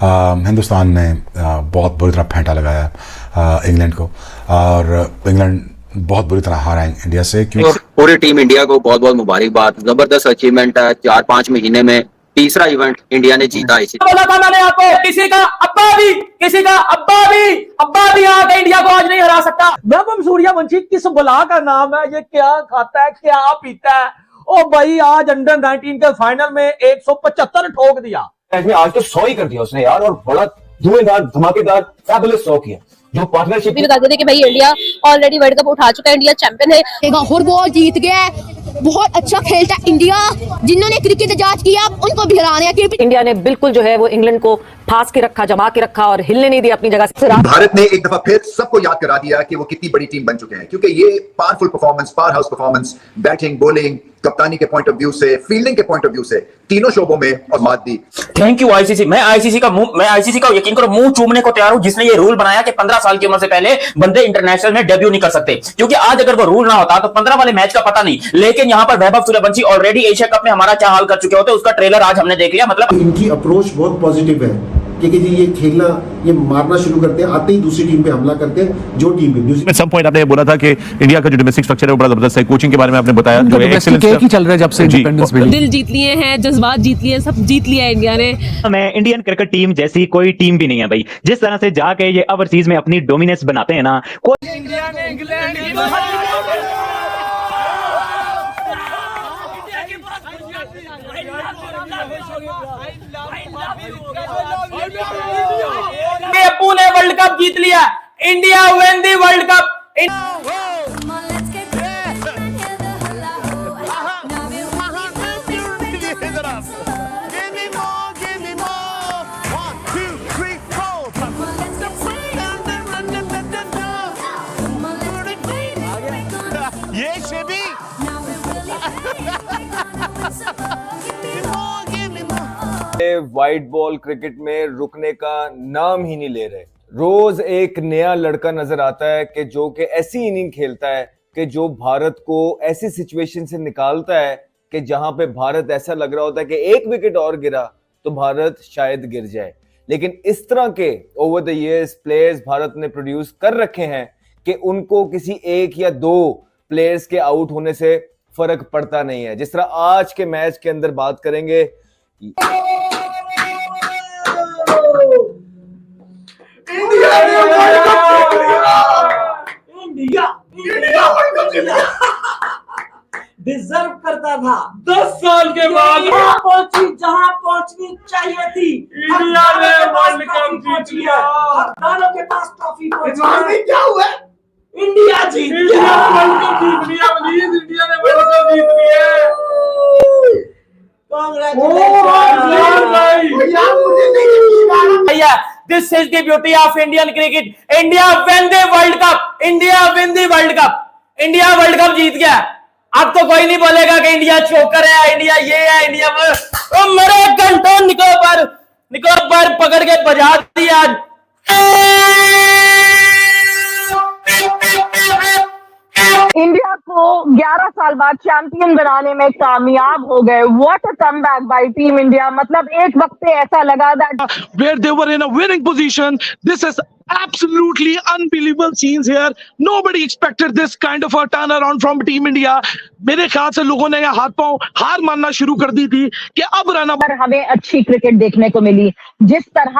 हिंदुस्तान ने बहुत बुरी तरह फेंटा लगाया इंग्लैंड को, और इंग्लैंड बहुत बुरी तरह हारा इंडिया से। क्योंकि पूरी टीम इंडिया को बहुत बहुत मुबारकबाद, जबरदस्त अचीवमेंट है। 4-5 महीने में तीसरा इवेंट इंडिया ने जीता। इसी बोला था मैंने आपको, किसी का अब्बा भी आके इंडिया को आज नहीं हरा सकता। वैभव सूर्यवंशी किस बला का नाम है, ये क्या खाता है क्या पीता है? ओ भाई, आज अंडर 19 के फाइनल में 175 ठोक दिया। आज तो 100 ही कर दिया उसने यार, और बड़ा धुएंधार धमाकेदार फैबुलस 100 किया। जो पार्टनरशिप भी बता देते कि भाई इंडिया ऑलरेडी वर्ल्ड कप उठा चुका है, इंडिया चैंपियन है, और वो जीत गया। बहुत अच्छा खेलता है इंडिया, जिन्होंने क्रिकेट इजाद किया उनको भी हराने। इंडिया ने बिल्कुल जो है वो इंग्लैंड को फांस के रखा, जमा के रखा और हिलने नहीं दिया अपनी जगह से। भारत ने एक दफा फिर सबको याद करा दिया कि वो कितनी बड़ी टीम बन चुके हैं, क्योंकि ये powerful performance, power house performance, batting, bowling, कप्तानी के पॉइंट ऑफ व्यू से, फील्डिंग के पॉइंट ऑफ व्यू से, तीनों शोबों में और मात दी। Thank you ICC. मैं आईसीसी का यकीन करो मुंह चूमने को तैयार हूं, जिसने ये रूल बनाया कि 15 साल की उम्र से पहले बंदे इंटरनेशनल में डेब्यू नहीं कर सकते। क्योंकि आज अगर वो रूल ना होता तो 15 वाले मैच का पता नहीं। लेकिन यहां पर Vaibhav Suryavanshi already Asia cup में हमारा क्या हाल कर चुके होते, उसका ट्रेलर आज हमने देख लिया। मतलब इनकी अप्रोच बहुत पॉजिटिव है कि जी ये खेलना, ये मारना शुरू करते हैं, आते ही दूसरी टीम पे हमला करते हैं। जो टीम में सम पॉइंट आपने बोला था कि इंडिया का जो डोमेस्टिक स्ट्रक्चर है वो बड़ा जबरदस्त है। कोचिंग के बारे में आपने बताया, जो एक्सीलेंस ही चल रहा है जब से इंडिपेंडेंस मिली। दिल जीत लिए हैं, जज्बात जीत लिए, सब जीत लिया इंडिया ने। मैं इंडियन क्रिकेट टीम जैसी कोई टीम भी नहीं है भाई। जिस तरह से जाके ये ओवरसीज में अपनी डोमिनेंस बनाते हैं ना, इंडिया ने इंग्लैंड की अप्पू ने वर्ल्ड कप जीत लिया। India win the world cup. White ball cricket में रुकने का नाम ही नहीं ले रहे। रोज एक नया लड़का नजर आता है कि जो कि ऐसी इनिंग खेलता है कि जो भारत को ऐसी सिचुएशन से निकालता है कि जहां पे भारत ऐसा लग रहा होता है कि एक विकेट और गिरा तो भारत शायद गिर जाए। लेकिन इस तरह के over the years players Bharat ने प्रोड्यूस कर रखे हैं कि उनको किसी एक या दो प्लेयर्स के आउट होने से फर्क पड़ता नहीं है। जिस तरह आज के मैच के अंदर बात करेंगे, इंडिया डिजर्व करता था। 10 साल के बाद पहुंची जहां पहुंचनी चाहिए थी। इंडिया ने वर्ल्ड कप जीत लिया। हजारों के पास ट्रॉफी पहुंची। क्या हुआ? इंडिया जीत लिया, वर्ल्ड कप जीत लिया। इंडिया ने वर्ल्ड कप जीत लिया। This is the beauty of Indian cricket. India win the World Cup. India win the World Cup. India World Cup जीत गया। अब तो कोई नहीं बोलेगा कि इंडिया चोकर है, इंडिया ये है, इंडिया वो। मेरे घंटों निकोबार पकड़ के बजा दिया। इंडिया को 11 साल बाद चैंपियन बनाने में कामयाब हो गए। What a comeback bye team India. मतलब एक वक्त पे ऐसा लगा that Where they were in a winning position. This is absolutely unbelievable scenes here. Nobody expected this kind of a turnaround from Team India. मेरे ख्याल से लोगों ने हाथ पांव हार मानना शुरू कर दी थी कि अब रन पर हमें अच्छी क्रिकेट देखने को मिली। जिस तरह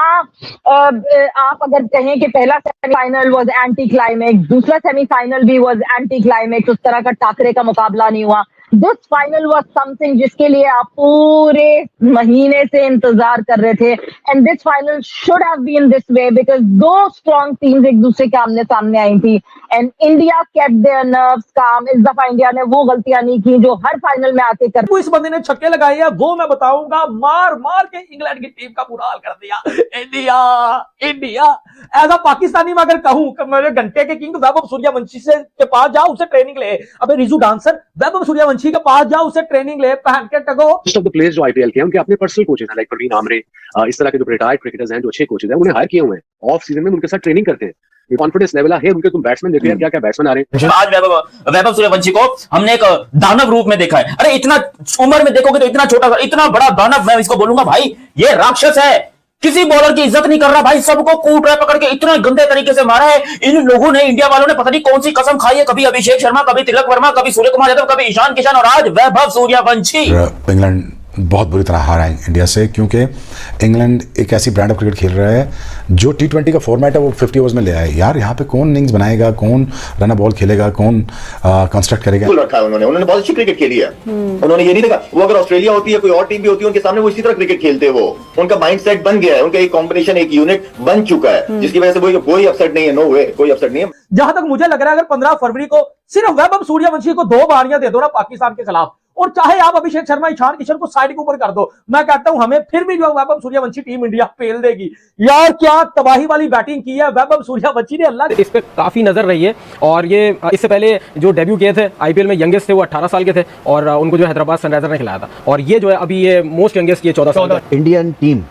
आप अगर कहें कि पहला सेमीफाइनल वाज एंटी क्लाइमेक्स, दूसरा सेमीफाइनल भी वाज एंटी क्लाइमेक्स, उस तरह का टाकरे का मुकाबला नहीं हुआ। दिस फाइनल वाज समथिंग जिसके लिए आप पूरे महीने से इंतजार कर रहे थे। And this final should have been this way because दो स्ट्रॉन्ग टीम्स एक दूसरे के आमने सामने आई थी। And India kept their nerves calm. इस दफा इंडिया ने वो गलतियां नहीं की जो हर फाइनल में आते कर। इस बंदे ने छक्के लगाए हैं, वो मैं बताऊंगा। मार मार के इंग्लैंड की टीम का बुरा हाल कर दिया। इंडिया एज अ पाकिस्तानी में अगर कहूं, मेरे घंटे के किंग वैभव सूर्यवंशी से के पास जाओ, उसे ट्रेनिंग ले। अबे रिजू डांसर, वैभव सूर्यवंशी के पास जाओ, उसे ट्रेनिंग ले, पहन के टगो। मोस्ट ऑफ द प्लेयर्स जो आईपीएल के हैं उनके अपने पर्सनल कोचेस हैं, लाइक प्रवीण आमरे, इस तरह के जो रिटायर्ड क्रिकेटर्स हैं, जो अच्छे कोचेस हैं, उन्हें हायर किए हुए हैं। ऑफ सीजन में उनके साथ ट्रेनिंग करते हैं। ये कॉन्फिडेंस लेवल है उनके। तुम बैट्समैन देखो यार, क्या बैट्समैन आ रहे हैं। आज वैभव सूर्यवंशी को हमने एक दानव रूप में देखा है। अरे इतना उम्र में देखोगे तो इतना छोटा, इतना बड़ा दानव, मैं इसको बोलूंगा भाई ये राक्षस है। किसी बॉलर की इज्जत नहीं कर रहा भाई, सबको कूट रहा है पकड़ के, इतना गंदे तरीके से मारा है इन लोगों ने। इंडिया वालों ने पता नहीं कौन सी कसम खाई है, कभी अभिषेक शर्मा, कभी तिलक वर्मा, कभी सूर्य कुमार यादव, कभी ईशान किशन और आज वैभव सूर्यवंशी। इंग्लैंड बहुत बुरी तरह हारा है इंडिया से, क्योंकि इंग्लैंड एक ऐसी ब्रांड ऑफ क्रिकेट खेल रहा है जो T20 का फॉर्मेट है वो 50 ओवर्स में ले आए। यार यहाँ पे कौन इनिंग्स बनाएगा, कौन रन बॉल खेलेगा, कौन कंस्ट्रक्ट करेगा। रखा है उन्होंने बहुत अच्छी क्रिकेट खेली है। उन्होंने ये नहीं देखा, वो अगर ऑस्ट्रेलिया होती है, कोई और टीम भी होती है, उनके सामने वो इसी तरह क्रिकेट खेलते, वो उनका माइंडसेट बन गया है, उनका एक कॉम्बिनेशन, एक यूनिट बन चुका है, जिसकी वजह से कोई अपसेट नहीं है। नो वे, कोई अपसेट नहीं है। जहां तक मुझे लग रहा है अगर 15 फरवरी को सिर्फ वैभव सूर्यवंशी को 2 बारियां दे दो ना पाकिस्तान के खिलाफ, और चाहे आप अभिषेक शर्मा, ईशान किशन को साइड के ऊपर कर दो, मैं कहता हूं हमें फिर भी जो Vaibhav Suryavanshi team India fail देगी। यार क्या तबाही वाली बैटिंग की है वैभव सूर्यवंशी ने, अल्लाह। इस पे काफी नजर रही है, और ये इससे पहले जो डेब्यू किए थे आईपीएल में, यंगेस्ट थे वो 18 साल के थे, और उनको जो हैदराबाद सनराइजर ने खिलाया था, और ये जो है अभी ये मोस्ट यंगेस्ट, ये 14 साल। इंडियन टीम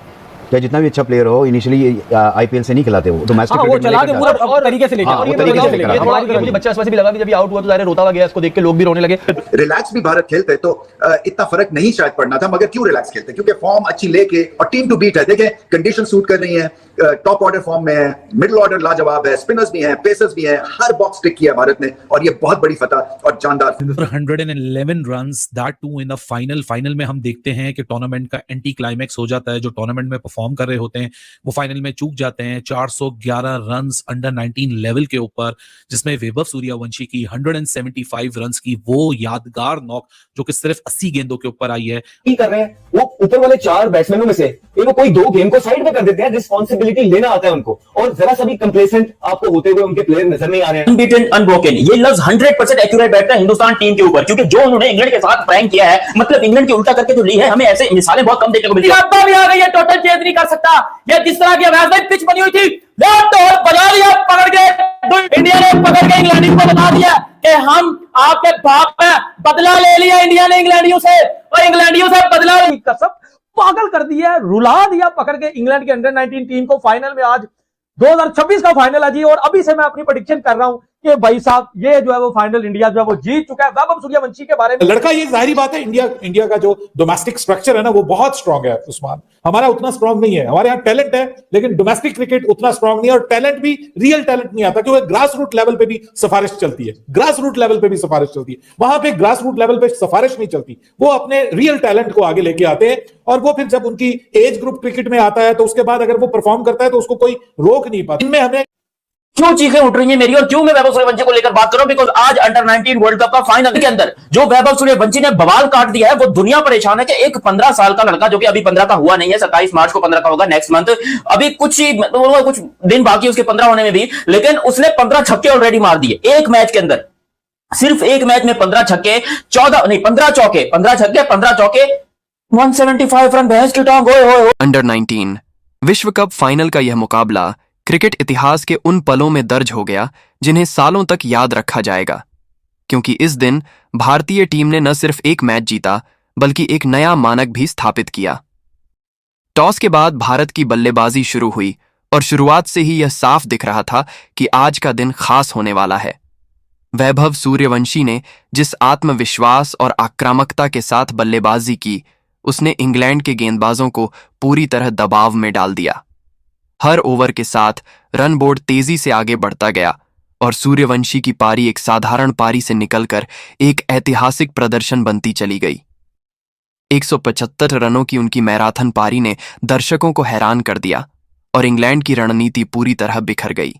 चाहे जितना भी अच्छा प्लेयर हो, इनिशियली आईपीएल से नहीं खिलाते, वो डोमेस्टिक वो चला के पूरा और तरीके से लेके, और ये तरीके से लेके मुझे बच्चा वैसे भी लगा कि जब ये आउट हुआ तो ज़ाहिर रोता हुआ गया, इसको देख के लोग भी रोने लगे। रिलैक्स भी भारत खेलते तो इतना फर्क नहीं शायद पड़ना था, मगर क्यों रिलैक्स खेलते? क्योंकि फॉर्म अच्छी लेके और टीम टू बीट है। देखें कंडीशन सूट कर रही है, टॉप ऑर्डर फॉर्म में है, मिडिल ऑर्डर लाजवाब है, स्पिनर्स भी हैं, पेसर्स भी हैं, हर बॉक्स टिक किया भारत ने, और ये बहुत बड़ी फतह और जानदार। 111 runs, that too in the final में हम देखते हैं कि टूर्नामेंट का एंटी क्लाइमैक्स हो जाता है। जो टूर्नामेंट में परफॉर्म कर रहे होते हैं वो फाइनल में चूक जाते हैं। 411 रन्स अंडर 19 लेवल के ऊपर, जिसमें वैभव सूर्यवंशी की 175 रन्स की वो यादगार नॉक जो कि सिर्फ 80 गेंदों के ऊपर आई है। कर रहे हैं वो ऊपर वाले 4 बैट्समैनों में से वो कोई 2 गेम को साइड में कर देते हैं, रिस्पॉन्सिबिलिटी लेना आता है उनको, और जरा सा भी कंप्लेसेंट आपको होते हुए उनके प्लेयर नजर नहीं आ रहे हैं। अनबीटन, अनब्रोकन, ये लफ्ज 100% एक्यूरेट बैठता है हिंदुस्तान टीम के ऊपर, क्योंकि जो उन्होंने इंग्लैंड के साथ प्रैंक किया है, मतलब इंग्लैंड की उल्टा करके जो ली है, हमें ऐसे मिसालें बहुत कम देखने को मिलती है। भी आ गई है, टोटल चेंज नहीं कर सकता। ये जिस तरह की अवैध पिच बनी हुई थी, तो बजा लिया पकड़ के, इंडिया ने पकड़ के इंग्लैंड को बता दिया कि हम आपके बाप में बदला ले लिया इंडिया ने इंग्लैंडियों से, और इंग्लैंडियों से बदला कसम पागल कर दिया, रुला दिया पकड़ के इंग्लैंड के अंडर 19 टीम को। फाइनल में आज 2026 का फाइनल है जी, और अभी से मैं अपनी प्रेडिक्शन कर रहा हूं कि भाई साहब ये जो है वो फाइनल इंडिया जो है वो जीत चुका है। वैभव सूर्यवंशी के बारे में लड़का, ये जाहिर बात है, इंडिया का जो डोमेस्टिक स्ट्रक्चर है ना वो बहुत स्ट्रांग है उस्मान, हमारा उतना स्ट्रांग नहीं है। हमारे यहाँ टैलेंट है लेकिन डोमेस्टिक क्रिकेट उतना स्ट्रांग नहीं है, और टैलेंट भी रियल टैलेंट नहीं आता, क्योंकि ग्रास रूट लेवल पे भी सिफारिश चलती है, ग्रास रूट लेवल पे भी सिफारिश चलती है। वहां पे ग्रास रूट लेवल पे सिफारिश नहीं चलती, वो अपने रियल टैलेंट को आगे लेके आते हैं, और वो फिर जब उनकी एज ग्रुप क्रिकेट में आता है तो उसके बाद अगर वो परफॉर्म करता है तो उसको कोई रोक नहीं पाता। इनमें हमें क्यों चीखें उठ रही हैं मेरी, और क्यों मैं वैभव सूर्यवंशी को लेकर बात कर रहा हूं? बिकॉज आज अंडर 19 वर्ल्ड कप का फाइनल के अंदर जो वैभव सूर्यवंशी ने बवाल काट दिया है, वो दुनिया परेशान है कि एक 15 साल का लड़का, जो कि अभी 15 का हुआ नहीं है, 27 मार्च को 15 का होगा नेक्स्ट मंथ, अभी कुछ दिन बाकी उसके 15 होने में भी, लेकिन उसने 15 छक्के ऑलरेडी मार दिए एक मैच के अंदर। सिर्फ एक मैच में 15 छक्के, 15 चौके, 15 छक्के, 15 चौके, 175 रन, भैंस की टांग। अंडर 19 विश्व कप फाइनल का यह मुकाबला क्रिकेट इतिहास के उन पलों में दर्ज हो गया जिन्हें सालों तक याद रखा जाएगा, क्योंकि इस दिन भारतीय टीम ने न सिर्फ एक मैच जीता बल्कि एक नया मानक भी स्थापित किया। टॉस के बाद भारत की बल्लेबाजी शुरू हुई, और शुरुआत से ही यह साफ दिख रहा था कि आज का दिन खास होने वाला है। वैभव सूर्यवंशी ने जिस आत्मविश्वास और आक्रामकता के साथ बल्लेबाजी की, उसने इंग्लैंड के गेंदबाजों को पूरी तरह दबाव में डाल दिया। हर ओवर के साथ रन बोर्ड तेजी से आगे बढ़ता गया, और सूर्यवंशी की पारी एक साधारण पारी से निकलकर एक ऐतिहासिक प्रदर्शन बनती चली गई। 175 रनों की उनकी मैराथन पारी ने दर्शकों को हैरान कर दिया, और इंग्लैंड की रणनीति पूरी तरह बिखर गई।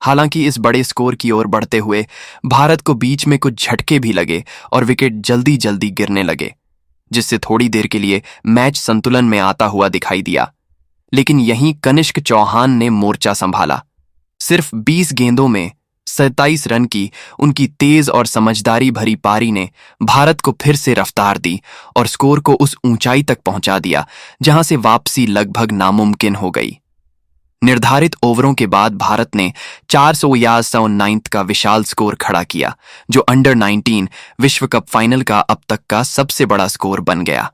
हालांकि इस बड़े स्कोर की ओर बढ़ते हुए भारत को बीच में कुछ झटके भी लगे और विकेट जल्दी जल्दी गिरने लगे, जिससे थोड़ी देर के लिए मैच संतुलन में आता हुआ दिखाई दिया। लेकिन यहीं कनिष्क चौहान ने मोर्चा संभाला। सिर्फ 20 गेंदों में 27 रन की उनकी तेज और समझदारी भरी पारी ने भारत को फिर से रफ्तार दी और स्कोर को उस ऊंचाई तक पहुंचा दिया जहां से वापसी लगभग नामुमकिन हो गई। निर्धारित ओवरों के बाद भारत ने 459 का विशाल स्कोर खड़ा किया, जो अंडर 19 विश्व कप फाइनल का अब तक का सबसे बड़ा स्कोर बन गया।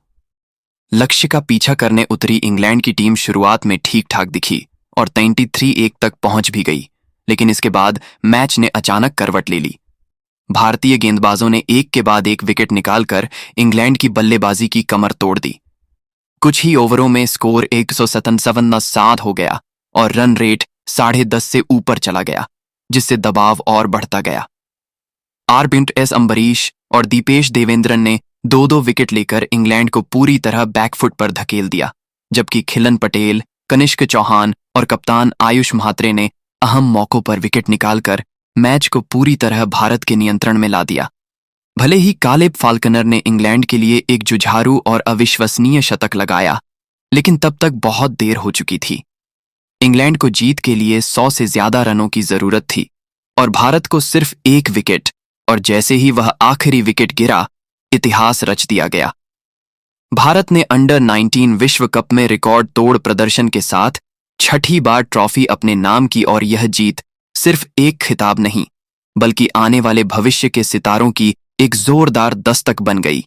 लक्ष्य का पीछा करने उतरी इंग्लैंड की टीम शुरुआत में ठीक ठाक दिखी और 93-1 तक पहुंच भी गई, लेकिन इसके बाद मैच ने अचानक करवट ले ली। भारतीय गेंदबाजों ने एक के बाद एक विकेट निकालकर इंग्लैंड की बल्लेबाजी की कमर तोड़ दी। कुछ ही ओवरों में स्कोर 157 हो गया और रन रेट 10.5 से ऊपर चला गया, जिससे दबाव और बढ़ता गया। आर.एस. अम्बरीश और दीपेश देवेंद्रन ने 2-2 विकेट लेकर इंग्लैंड को पूरी तरह बैकफुट पर धकेल दिया, जबकि खिलन पटेल, कनिष्क चौहान और कप्तान आयुष म्हात्रे ने अहम मौकों पर विकेट निकालकर मैच को पूरी तरह भारत के नियंत्रण में ला दिया। भले ही कालेब फाल्कनर ने इंग्लैंड के लिए एक जुझारू और अविश्वसनीय शतक लगाया, लेकिन तब तक बहुत देर हो चुकी थी। इंग्लैंड को जीत के लिए 100 से ज्यादा रनों की जरूरत थी और भारत को सिर्फ 1 विकेट, और जैसे ही वह आखिरी विकेट गिरा, इतिहास रच दिया गया। भारत ने अंडर 19 विश्व कप में रिकॉर्ड तोड़ प्रदर्शन के साथ 6ठी बार ट्रॉफी अपने नाम की, और यह जीत सिर्फ एक खिताब नहीं, बल्कि आने वाले भविष्य के सितारों की एक जोरदार दस्तक बन गई।